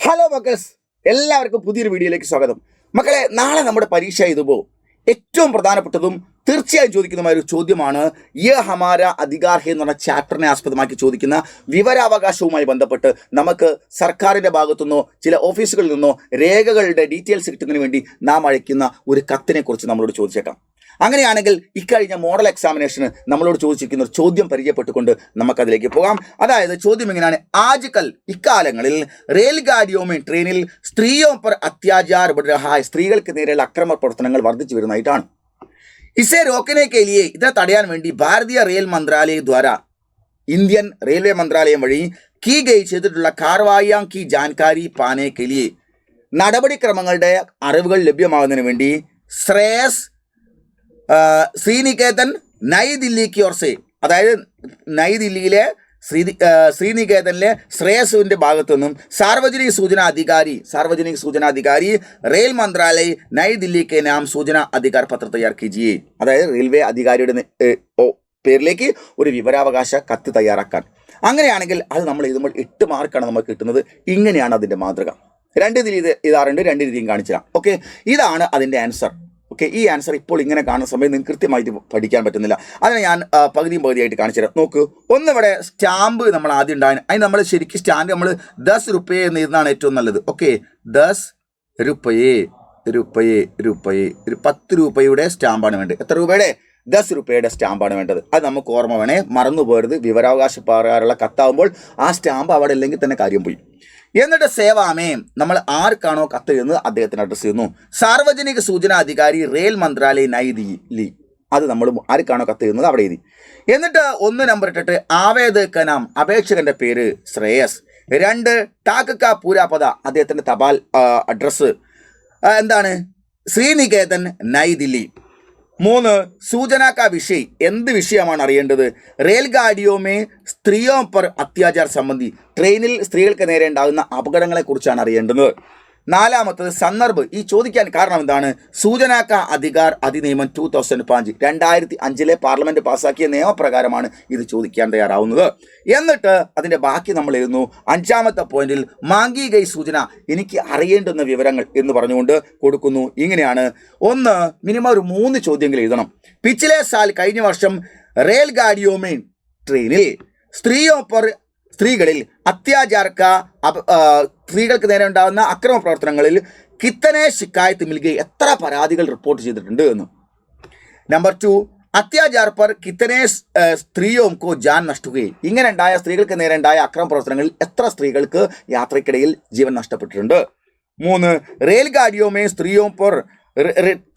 Hello മക്കൾസ്, എല്ലാവർക്കും പുതിയൊരു വീഡിയോയിലേക്ക് സ്വാഗതം. മക്കളെ, നാളെ നമ്മുടെ പരീക്ഷ എഴുതുമ്പോൾ ഏറ്റവും പ്രധാനപ്പെട്ടതും തീർച്ചയായും ചോദിക്കുന്നതുമായ ഒരു ചോദ്യമാണ് യ ഹമാര അധികാർ ഹെ എന്ന് പറഞ്ഞ ചാപ്റ്ററിനെ ആസ്പദമാക്കി ചോദിക്കുന്ന വിവരാവകാശവുമായി ബന്ധപ്പെട്ട് നമുക്ക് സർക്കാരിൻ്റെ ഭാഗത്തുനിന്നോ ചില ഓഫീസുകളിൽ നിന്നോ രേഖകളുടെ ഡീറ്റെയിൽസ് കിട്ടുന്നതിന് വേണ്ടി നാം അയക്കുന്ന ഒരു കത്തിനെ കുറിച്ച് നമ്മളോട് ചോദിച്ചേക്കാം. അങ്ങനെയാണെങ്കിൽ ഇക്കഴിഞ്ഞ മോഡൽ എക്സാമിനേഷന് നമ്മളോട് ചോദിച്ചിരിക്കുന്ന ഒരു ചോദ്യം പരിചയപ്പെട്ടുകൊണ്ട് നമുക്കതിലേക്ക് പോകാം. അതായത് ചോദ്യം ഇങ്ങനെയാണ്: ആജ്കൽ ഇക്കാലങ്ങളിൽ റെയിൽഗാഡിയോമേ ട്രെയിനിൽ സ്ത്രീയോ പർ അത്യാചാർ ബഡ് രഹാ ഹൈ, സ്ത്രീകൾക്ക് നേരെയുള്ള അക്രമ പ്രവർത്തനങ്ങൾ വർദ്ധിച്ചു വരുന്നതായിട്ടാണ്. ഇസേ റോക്കനെ കെ ലിയെ, ഇതിനെ തടയാൻ വേണ്ടി ഭാരതീയ റെയിൽ മന്ത്രാലയ ദ്വാര, ഇന്ത്യൻ റെയിൽവേ മന്ത്രാലയം വഴി കീ ഗൈ ചെയ്തിട്ടുള്ള കാർവായാം കി ജാൻകാരി പാനെ കെ ലിയെ, നടപടിക്രമങ്ങളുടെ അറിവുകൾ ലഭ്യമാകുന്നതിന് വേണ്ടി ശ്രേയസ് ശ്രീനികേതൻ നയി ദില്ലിക്ക് ഓർസെ, അതായത് നയി ദില്ലിയിലെ ശ്രീനികേതനിലെ ശ്രേയസുവിൻ്റെ ഭാഗത്തു നിന്നും സാർവജനിക സൂചന അധികാരി റെയിൽ മന്ത്രാലയ നയി ദില്ലിക്ക് നാം സൂചന അധികാർ പത്ര തയ്യാർ കീജിയെ, അതായത് റെയിൽവേ അധികാരിയുടെ പേരിലേക്ക് ഒരു വിവരാവകാശ കത്ത് തയ്യാറാക്കാൻ. അങ്ങനെയാണെങ്കിൽ അത് നമ്മൾ എഴുതുമ്പോൾ 8 മാർക്കാണ് നമുക്ക് കിട്ടുന്നത്. ഇങ്ങനെയാണ് അതിൻ്റെ മാതൃക. 2 രീതി ഇതാറുണ്ട്, 2 രീതിയും കാണിച്ചു തരാം. ഓക്കെ, ഇതാണ് അതിൻ്റെ ആൻസർ. ഓക്കെ, ഈ ആൻസർ ഇപ്പോൾ ഇങ്ങനെ കാണുന്ന സമയത്ത് നിങ്ങൾക്ക് കൃത്യമായിട്ട് പഠിക്കാൻ പറ്റുന്നില്ല. അതിനെ ഞാൻ പകുതിയായിട്ട് കാണിച്ചു തരാം. നോക്കൂ, ഇവിടെ സ്റ്റാമ്പ് നമ്മൾ ആദ്യം ഉണ്ടാകുന്നത്, അതിന് നമ്മൾ ശരിക്കും സ്റ്റാമ്പ് നമ്മൾ 10 രൂപയെ എന്ന് എഴുതുന്നതാണ് ഏറ്റവും നല്ലത്. ഓക്കെ, 10 രൂപയെ ഒരു 10 രൂപയുടെ സ്റ്റാമ്പാണ് വേണ്ടത്. എത്ര രൂപയുടെ? 10 രൂപയുടെ സ്റ്റാമ്പാണ് വേണ്ടത്. അത് നമുക്ക് ഓർമ്മ വേണേ, മറന്നു പോകരുത്. വിവരാവകാശ പ്രകാരമുള്ള കത്താവുമ്പോൾ ആ സ്റ്റാമ്പ് അവിടെ ഇല്ലെങ്കിൽ തന്നെ കാര്യം പോയി. എന്നിട്ട് സേവാമേ, നമ്മൾ ആർക്കാണോ കത്ത് എഴുതുന്നത് അദ്ദേഹത്തിന് അഡ്രസ്സ് ചെയ്യുന്നു. സാർവജനിക സൂചനാ അധികാരി റെയിൽ മന്ത്രാലയ നയി ദില്ലി, അത് നമ്മൾ ആർക്കാണോ കത്ത് എഴുതുന്നത് അവിടെ എഴുതി. എന്നിട്ട് 1 നമ്പർ ഇട്ടിട്ട് ആവേദക നാം, അപേക്ഷകന്റെ പേര് ശ്രേയസ്. 2 ടാക്ക് കാ പൂരാ പത, അദ്ദേഹത്തിന്റെ തപാൽ അഡ്രസ്സ് എന്താണ്? ശ്രീനികേതൻ നയി ദില്ലി. 3 സൂചന കാ വിഷയ്, എന്ത് വിഷയമാണ് അറിയേണ്ടത്? റെയിൽഗാഡിയോമേ സ്ത്രീയോ പർ അത്യാചാർ സംബന്ധി, ട്രെയിനിൽ സ്ത്രീകൾക്ക് നേരെ ഉണ്ടാകുന്ന അപകടങ്ങളെക്കുറിച്ചാണ് അറിയേണ്ടത്. 4 സന്ദർഭ്, ഈ ചോദിക്കാൻ കാരണം എന്താണ്? സൂചന കാ അധികാർ അധിനിയമം 2005, 2005 പാർലമെന്റ് പാസ്സാക്കിയ നിയമപ്രകാരമാണ് ഇത് ചോദിക്കാൻ തയ്യാറാവുന്നത്. എന്നിട്ട് അതിൻ്റെ ബാക്കി നമ്മൾ എഴുതുന്നു. 5ാമത്തെ പോയിന്റിൽ മാങ്കി ഗൈ സൂചന, എനിക്ക് അറിയേണ്ടുന്ന വിവരങ്ങൾ എന്ന് പറഞ്ഞുകൊണ്ട് കൊടുക്കുന്നു. ഇങ്ങനെയാണ്. 1 മിനിമം ഒരു 3 ചോദ്യങ്ങൾ എഴുതണം. പിछले साल, കഴിഞ്ഞ വർഷം റെയിൽഗാഡിയോമേ ട്രെയിനിൽ സ്ത്രീകളിൽ അത്യാചാർക്ക, സ്ത്രീകൾക്ക് നേരെ ഉണ്ടാകുന്ന അക്രമ പ്രവർത്തനങ്ങളിൽ കിത്തനെ ശിക്കായത്ത് മിൽഗി, എത്ര പരാതികൾ റിപ്പോർട്ട് ചെയ്തിട്ടുണ്ട് എന്ന്. നമ്പർ 2 അത്യാചാർ പർ കിത്തനെ സ്ത്രീയോം കോ ജാൻ നഷ്ടുകയും, ഇങ്ങനെ ഉണ്ടായ സ്ത്രീകൾക്ക് നേരെ ഉണ്ടായ അക്രമ പ്രവർത്തനങ്ങളിൽ എത്ര സ്ത്രീകൾക്ക് യാത്രക്കിടയിൽ ജീവൻ നഷ്ടപ്പെട്ടിട്ടുണ്ട്. 3 റെയിൽഗാഡിയോമേ സ്ത്രീയോം പർ,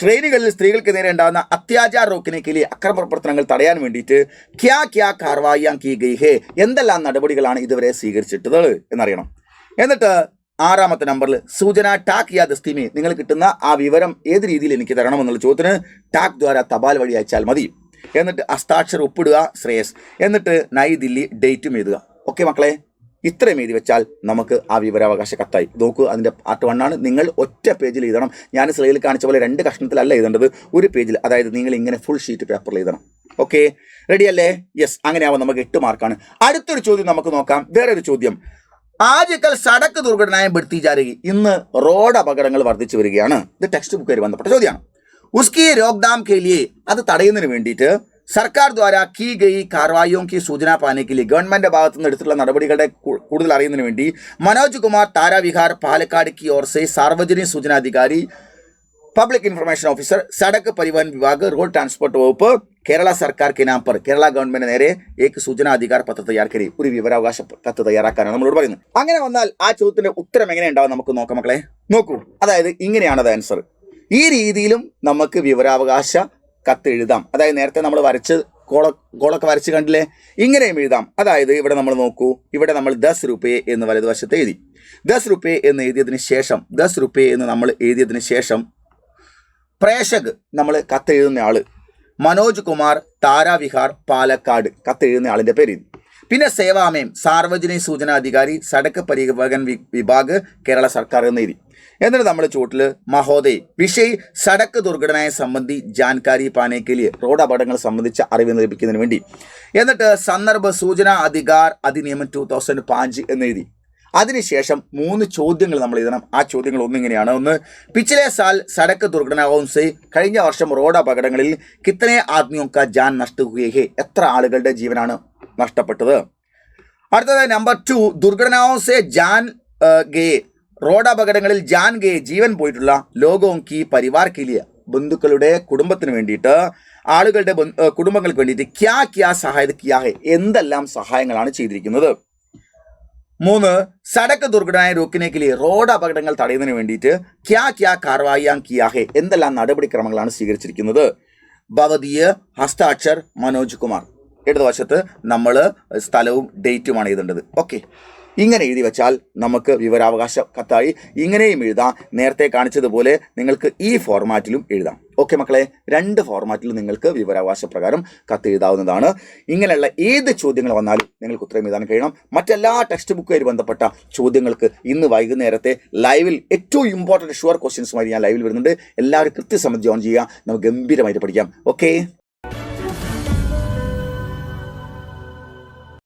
ട്രെയിനുകളിൽ സ്ത്രീകൾക്ക് നേരെ ഉണ്ടാകുന്ന അത്യാചാർ റോക്കിനെ അക്രമ പ്രവർത്തനങ്ങൾ തടയാൻ വേണ്ടിയിട്ട് ക്യാ കാർവായാം കീ ഗൈ ഹേ, എന്തെല്ലാം നടപടികളാണ് ഇതുവരെ സ്വീകരിച്ചിട്ടത് എന്നറിയണം. എന്നിട്ട് 6ാമത്തെ നമ്പറിൽ സൂചന ടാക്ക് യാ ദസ്തിമേ, നിങ്ങൾ കിട്ടുന്ന ആ വിവരം ഏത് രീതിയിൽ എനിക്ക് തരണം എന്നുള്ള ചോദ്യത്തിന് ടാക്ക് ദ്വാര തപാൽ വഴി അയച്ചാൽ മതി. എന്നിട്ട് ഹസ്താക്ഷർ ഒപ്പിടുക ശ്രേയസ്, എന്നിട്ട് നയി ദില്ലി ഡേറ്റും എഴുതുക. ഓക്കെ മക്കളെ, ഇത്രയും എഴുതി വെച്ചാൽ നമുക്ക് ആ വിവരാവകാശ കത്തായി. നോക്കൂ, അതിൻ്റെ പാർട്ട് 1 ആണ്. നിങ്ങൾ ഒറ്റ പേജിൽ എഴുതണം. ഞാൻ സ്ലൈഡിൽ കാണിച്ച പോലെ 2 കഷ്ണത്തിലല്ല എഴുതേണ്ടത്, ഒരു പേജിൽ. അതായത് നിങ്ങൾ ഇങ്ങനെ ഫുൾ ഷീറ്റ് പേപ്പറിൽ എഴുതണം. ഓക്കെ, റെഡി അല്ലേ? യെസ്. അങ്ങനെയാവും നമുക്ക് 8 മാർക്കാണ്. അടുത്തൊരു ചോദ്യം നമുക്ക് നോക്കാം. വേറൊരു ചോദ്യം: ആജ്കൽ സടക്ക് ദുർഘടനയെ ബഡ്ത്തി ജാ രഹി, ഇന്ന് റോഡ് അപകടങ്ങൾ വർദ്ധിച്ചു വരികയാണ്. ഇത് ടെക്സ്റ്റ് ബുക്കുമായി ബന്ധപ്പെട്ട ചോദ്യമാണ്. ഉസ്കി രോക്ദാം കെ ലിയെ, അത് തടയുന്നതിന് വേണ്ടിയിട്ട് സർക്കാർ ദ്വാര കീ ഗൈ കാർവായിയോം കി സൂചന പാനെ കെ ലിയെ, ഗവൺമെന്റ് ഭാഗത്തു നിന്ന് എടുത്തിട്ടുള്ള നടപടികളുടെ കൂടുതൽ അറിയുന്നതിന് വേണ്ടി മനോജ് കുമാർ താരാവിഹാർ പാലക്കാട് കി ഓർ സെ സാർവജനിക സൂചനാ അധികാരി public information officer Sadak Parivahan വിഭാഗ് റോഡ് ട്രാൻസ്പോർട്ട് വകുപ്പ് കേരള സർക്കാർ കെ നാം പർ, കേരള ഗവൺമെന്റ് നേരെ ഏക് സൂചന അധികാർ പത്ര തയ്യാർ കരി, ഒരു വിവരാവകാശ കത്ത് തയ്യാറാക്കാനാണ് നമ്മളോട് പറയുന്നത്. അങ്ങനെ വന്നാൽ ആ ചോദ്യത്തിന്റെ ഉത്തരം എങ്ങനെ ഉണ്ടാവും നമുക്ക് നോക്കാം മക്കളെ. നോക്കൂ, അതായത് ഇങ്ങനെയാണ് അത് ആൻസർ. ഈ രീതിയിലും നമുക്ക് വിവരാവകാശ കത്ത് എഴുതാം. അതായത് നേരത്തെ നമ്മൾ വരച്ച് ഗോളൊക്കെ വരച്ച് കണ്ടില്ലേ, ഇങ്ങനെയും എഴുതാം. അതായത് ഇവിടെ നമ്മൾ നോക്കൂ, ഇവിടെ നമ്മൾ 10 രൂപയെ എന്ന് വലതുവശത്ത് എഴുതി. 10 രൂപയെ എന്ന് എഴുതിയതിന് ശേഷം, 10 രൂപയെ എന്ന് നമ്മൾ എഴുതിയതിന് ശേഷം പ്രേഷക്, നമ്മൾ കത്ത് എഴുതുന്ന ആള് മനോജ് കുമാർ താരാവിഹാർ പാലക്കാട്, കത്ത് എഴുതുന്ന ആളിൻ്റെ പേര്. പിന്നെ സേവാമേം സാർവജനിക സൂചനാ അധികാരി സടക്ക് പരിവഹൻ വിഭാഗ് കേരള സർക്കാർ എന്ന് എഴുതി. എന്നിട്ട് നമ്മൾ ചൂട്ടിൽ മഹോദയ് വിഷയ് സടക്ക് ദുർഘടനയെ സംബന്ധി ജാൻകാരി പാനെ കെ ലിയെ, റോഡ് അപകടങ്ങൾ സംബന്ധിച്ച അറിവ് ലഭിക്കുന്നതിന് വേണ്ടി. എന്നിട്ട് സന്ദർഭ സൂചനാ അധികാർ അധിനിയമം 2005 എന്ന് എഴുതി. അതിനുശേഷം 3 ചോദ്യങ്ങൾ നമ്മൾ എഴുതണം. ആ ചോദ്യങ്ങൾ ഒന്നിങ്ങനെയാണ്. ഒന്ന്, പിछले साल സടക്ക് ദുർഘടനാവും സെ, കഴിഞ്ഞ വർഷം റോഡ് അപകടങ്ങളിൽ കിത്തനെ ആദ്മിയോं का जान नष्ट हुए हैं, എത്ര ആളുകളുടെ ജീവനാണ് നഷ്ടപ്പെട്ടത്. അടുത്തത് നമ്പർ 2, ദുർഘടനാവും സെ ജാൻ ഗയെ, റോഡ് അപകടങ്ങളിൽ ജാൻ ഗയെ, ജീവൻ പോയിട്ടുള്ള ലോഗോं की परिवार के लिए, ബന്ധുക്കളുടെ കുടുംബത്തിന് വേണ്ടിയിട്ട്, ആളുകളുടെ കുടുംബങ്ങൾക്ക് വേണ്ടിയിട്ട് ക്യാ ക്യാ സഹായത കിയാ ഹെ, എന്തെല്ലാം സഹായങ്ങളാണ് ചെയ്തിരിക്കുന്നത്. 3, സടക്ക് ദുർഘടനയെ രോക്കിനെ के लिए, റോഡ് അപകടങ്ങൾ തടയുന്നതിന് വേണ്ടിയിട്ട് ക്യാ ക്യാ കാർവായിയാ കിയാ ഹെ, എന്തെല്ലാം നടപടിക്രമങ്ങളാണ് സ്വീകരിച്ചിരിക്കുന്നത്. ഭവതീയ ഹസ്താക്ഷർ മനോജ് കുമാർ. ഇടതുവശത്ത് നമ്മൾ സ്ഥലവും ഡേറ്റുമാണ് എഴുതേണ്ടത്. ഓക്കെ, ഇങ്ങനെ എഴുതി വെച്ചാൽ നമുക്ക് വിവരാവകാശ കത്തായി. ഇങ്ങനെയും എഴുതാം, നേരത്തെ കാണിച്ചതുപോലെ നിങ്ങൾക്ക് ഈ ഫോർമാറ്റിലും എഴുതാം. ഓക്കെ മക്കളെ, 2 ഫോർമാറ്റിലും നിങ്ങൾക്ക് വിവരാവകാശ പ്രകാരം കത്ത് എഴുതാവുന്നതാണ്. ഇങ്ങനെയുള്ള ഏത് ചോദ്യങ്ങൾ വന്നാലും നിങ്ങൾക്ക് ഉത്തരം എഴുതാൻ കഴിയണം. മറ്റെല്ലാ ടെക്സ്റ്റ് ബുക്കുമായി ബന്ധപ്പെട്ട ചോദ്യങ്ങൾക്ക് ഇന്ന് വൈകുന്നേരത്തെ ലൈവിൽ ഏറ്റവും ഇമ്പോർട്ടൻറ്റ് ഷുവർ ക്വസ്റ്റ്യൻസുമായി ഞാൻ ലൈവിൽ വരുന്നുണ്ട്. എല്ലാവരും കൃത്യസമയത്ത് ജോയിൻ ചെയ്യുക. നമുക്ക് ഗംഭീരമായിട്ട് പഠിക്കാം. ഓക്കെ.